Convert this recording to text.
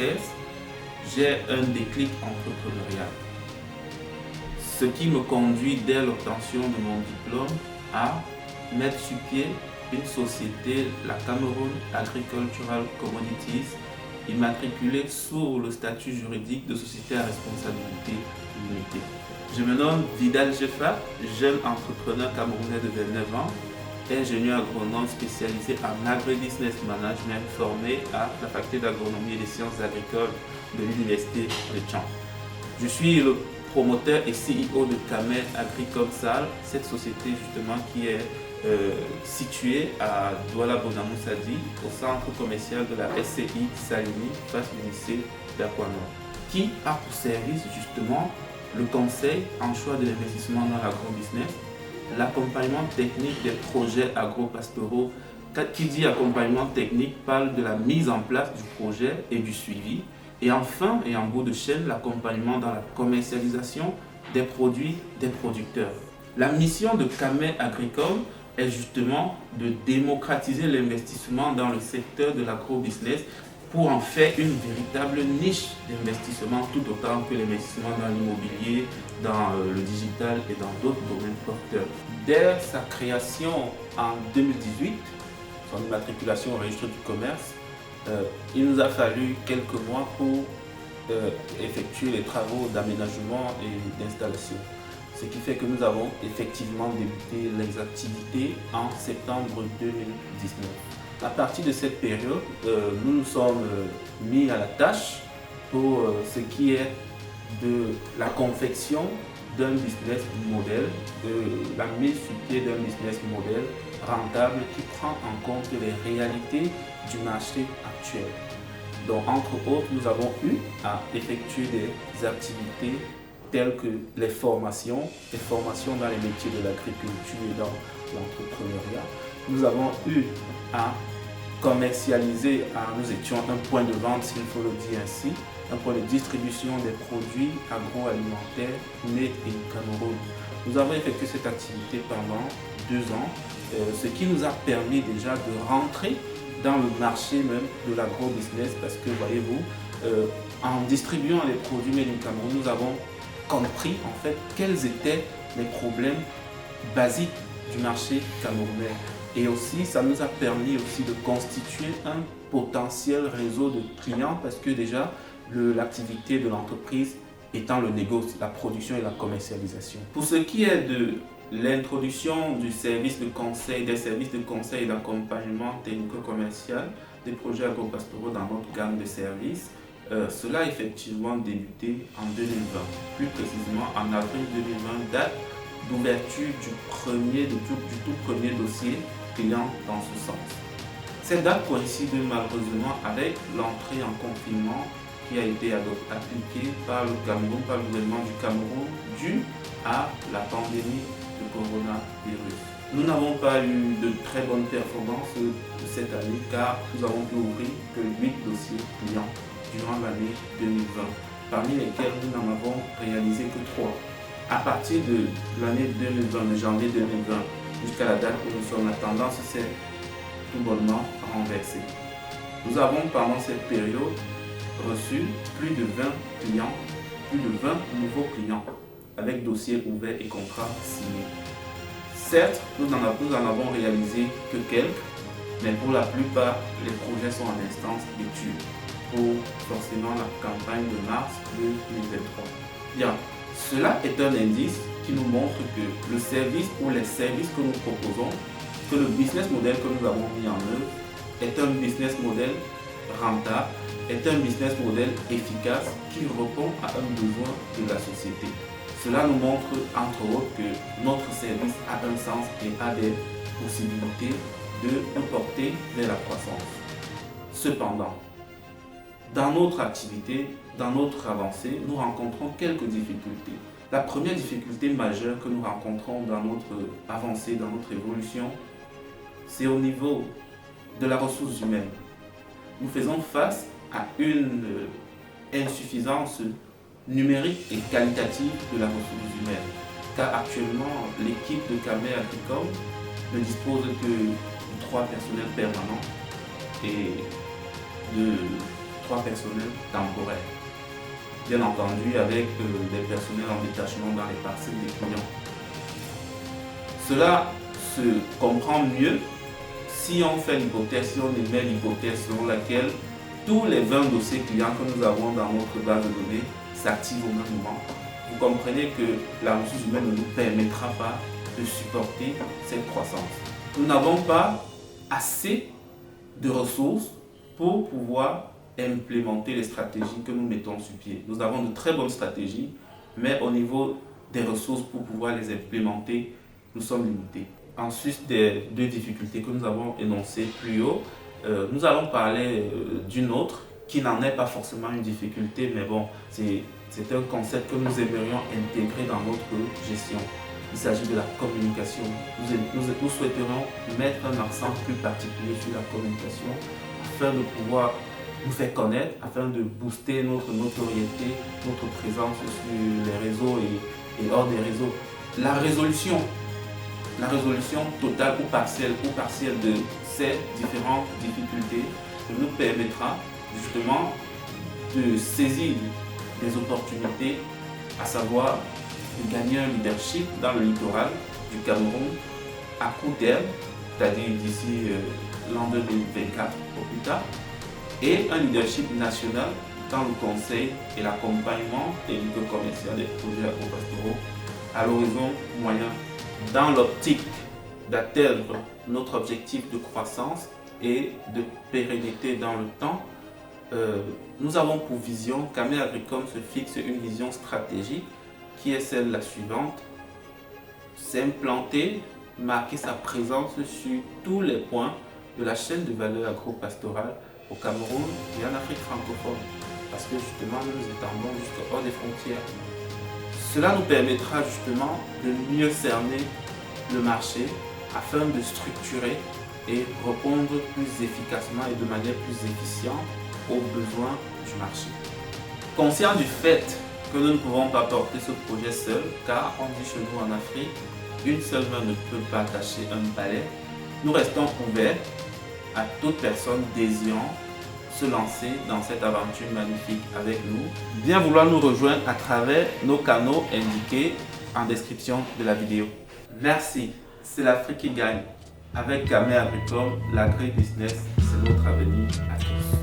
2016, j'ai un déclic entrepreneurial. Ce qui me conduit dès l'obtention de mon diplôme à mettre sur pied une société, la Cameroun Agricultural Commodities, immatriculée sous le statut juridique de société à responsabilité limitée. Je me nomme Vidal Jeffa, jeune entrepreneur camerounais de 29 ans, ingénieur agronome spécialisé en agribusiness management formé à la faculté d'agronomie et des sciences agricoles de l'université de Tchang. Je suis le promoteur et CEO de Camé Agricomsal, cette société justement qui est située à Douala Bonamoussadi, au centre commercial de la SCI Salini, face au lycée d'Aquanon, qui a pour service justement le conseil en choix de l'investissement dans l'agrobusiness, l'accompagnement technique des projets agro-pastoraux. Qui dit accompagnement technique parle de la mise en place du projet et du suivi. Et enfin, et en bout de chaîne, l'accompagnement dans la commercialisation des produits des producteurs. La mission de Camé Agricom est justement de démocratiser l'investissement dans le secteur de l'agrobusiness pour en faire une véritable niche d'investissement, tout autant que l'investissement dans l'immobilier, dans le digital et dans d'autres domaines porteurs. Dès sa création en 2018, son immatriculation au registre du commerce, il nous a fallu quelques mois pour effectuer les travaux d'aménagement et d'installation. Ce qui fait que nous avons effectivement débuté les activités en septembre 2019. À partir de cette période, nous nous sommes mis à la tâche pour ce qui est de la confection d'un business model, de la mise sur pied d'un business model rentable qui prend en compte les réalités du marché actuel. Donc, entre autres, nous avons eu à effectuer des activités telles que les formations dans les métiers de l'agriculture et dans l'entrepreneuriat. Nous avons eu à commercialiser, nous étions un point de vente, s'il faut le dire ainsi, un point de distribution des produits agroalimentaires nés in Cameroun. Nous avons effectué cette activité pendant 2 ans, ce qui nous a permis déjà de rentrer dans le marché même de l'agro-business parce que, voyez-vous, en distribuant les produits made in Cameroun, nous avons compris en fait quels étaient les problèmes basiques du marché camerounais. Et aussi, ça nous a permis aussi de constituer un potentiel réseau de clients parce que déjà, l'activité de l'entreprise étant le négoce, la production et la commercialisation. Pour ce qui est de l'introduction du service de conseil, des services de conseil et d'accompagnement technico-commercial des projets agro-pastoraux dans notre gamme de services, cela a effectivement débuté en 2020, plus précisément en avril 2020, date d'ouverture du tout premier dossier client dans ce sens. Cette date coïncide malheureusement avec l'entrée en confinement qui a été appliquée par le Cameroun, par le gouvernement du Cameroun, dû à la pandémie de coronavirus. Nous n'avons pas eu de très bonnes performances cette année car nous avons pu ouvrir que 8 dossiers clients durant l'année 2020, parmi lesquels nous n'en avons réalisé que 3. À partir de l'année 2020, de janvier 2020, jusqu'à la date où nous sommes, la tendance s'est tout bonnement renversée. Nous avons pendant cette période reçu plus de 20 clients, plus de 20 nouveaux clients avec dossiers ouverts et contrats signés. Certes, nous en avons réalisé que quelques, mais pour la plupart, les projets sont en instance d'étude pour forcément la campagne de mars 2023. Bien, cela est un indice qui nous montre que le service ou les services que nous proposons, que le business model que nous avons mis en œuvre est un business model rentable, est un business model efficace qui répond à un besoin de la société. Cela nous montre entre autres que notre service a un sens et a des possibilités de nous porter vers la croissance. Cependant, dans notre activité, dans notre avancée, nous rencontrons quelques difficultés. La première difficulté majeure que nous rencontrons dans notre avancée, dans notre évolution, c'est au niveau de la ressource humaine. Nous faisons face à une insuffisance numérique et qualitative de la ressource humaine. Car actuellement, l'équipe de Camé Agricom ne dispose que de 3 personnels permanents et de 3 personnels temporaires. Bien entendu, avec des personnels en détachement dans les parcelles des clients. Cela se comprend mieux si on fait l'hypothèse, si on émet l'hypothèse selon laquelle tous les 20 dossiers clients que nous avons dans notre base de données s'activent au même moment. Vous comprenez que la ressource humaine ne nous permettra pas de supporter cette croissance. Nous n'avons pas assez de ressources pour pouvoir implémenter les stratégies que nous mettons sur pied. Nous avons de très bonnes stratégies, mais au niveau des ressources pour pouvoir les implémenter, nous sommes limités. Ensuite, des 2 difficultés que nous avons énoncées plus haut, nous allons parler d'une autre qui n'en est pas forcément une difficulté, mais bon, c'est un concept que nous aimerions intégrer dans notre gestion. Il s'agit de la communication. Nous souhaiterions mettre un accent plus particulier sur la communication afin de pouvoir nous faire connaître, afin de booster notre notoriété, notre présence sur les réseaux et hors des réseaux. La résolution totale ou partielle de ces différentes difficultés nous permettra justement de saisir des opportunités, à savoir de gagner un leadership dans le littoral du Cameroun à court terme, c'est-à-dire d'ici l'an 2024 au plus tard, et un leadership national dans le conseil et l'accompagnement technico commercial des projets agropastoraux à l'horizon moyen, dans l'optique d'atteindre notre objectif de croissance et de pérennité dans le temps. Nous avons pour vision qu'Amé Agricom se fixe une vision stratégique qui est celle la suivante: s'implanter, marquer sa présence sur tous les points de la chaîne de valeur agro-pastorale au Cameroun et en Afrique francophone, parce que justement nous nous étendons jusqu'au-hors des frontières. Cela nous permettra justement de mieux cerner le marché afin de structurer et répondre plus efficacement et de manière plus efficiente aux besoins du marché. Conscient du fait que nous ne pouvons pas porter ce projet seul, car on dit chez nous en Afrique, une seule main ne peut pas attacher un balai, nous restons ouverts à toute personne désirant se lancer dans cette aventure magnifique avec nous. Bien vouloir nous rejoindre à travers nos canaux indiqués en description de la vidéo. Merci, c'est l'Afrique qui gagne. Avec Amé Agricom, l'agri-business, c'est notre avenir à tous.